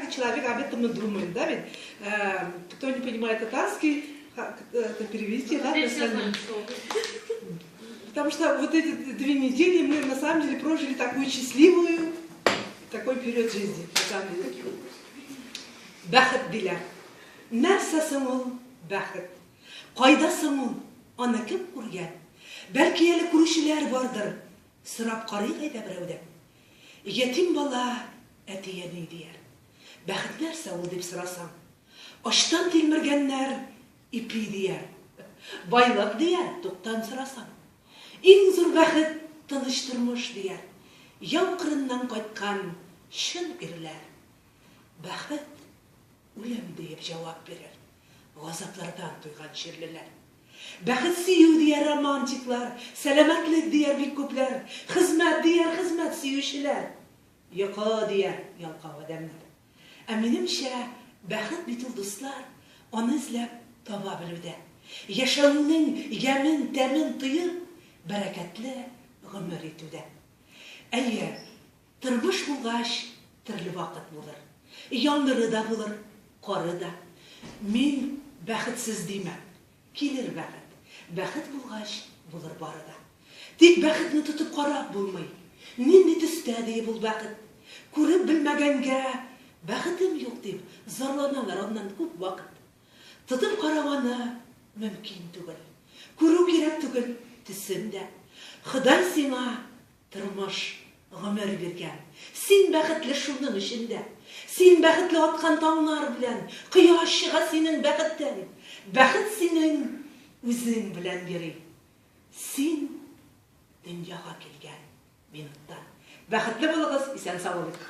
каждый человек об этом и думает, да, ведь? Кто не понимает татарский, это перевести, да? Потому что вот эти 2 недели мы на самом деле прожили такую счастливую, такой период жизни, на самом деле. Бәхет диләр. Нәрсәсең ул бәхет? Кайдасың ул? Аны кем күргән? Бәлки әле күрүчеләр бардыр. Сорап карый әйдә берәүдән. Ятим бала әтиәне дияр. Бәхет нәрсә ул дип сорасаң? Аштан тилмергәннәр ипи дияр. Байлык дияр, туктан сорасаң. Иң зур бәхет тыныч тормыш дияр. Яу кырыннан кайткан чын ирләр. Бәхет үлем диеп җавап бирер. Газаплардан туйган чирлеләр. Бәхет сөю дияр романтиклар, сәламәтлек дияр бик күпләр, хезмәт дияр хезмәт сөючеләр. Йокы дияр ялкау адәмнәр. Ә минемчә, бәхет бит ул дуслар, аны эзләп таба белүдә. Яшәүнең ямен, тәмен тоеп, бәрәкәтле гомер итүдә. Әйе, тормыш булгач, төрле вакыт булыр. Яңгыры да булыр, кары да. Мин бәхетсез димәм. Килер бәхет. Бәхет булгач, булыр бары да. Тик бәхетне тотып карап булмый. Нинди төстә дип ул бәхет. Күреп белмәгәнгә бәхетем юк дип зарланалар аннан күп вакыт. Тотып караганы мөмкин түгел. Күрү кирәк түгел төсендә. Ходай сиңа тормыш гомер биргән. Син бәхетле шуның эчендә. Син бәхетле аткан таңнар белән, кояш чыга синең бәхеттән. Бәхет синең үзең белән йөри. Син дөньяга килгән минуттан. Бәхетле булыгыз, исән сау булыгыз.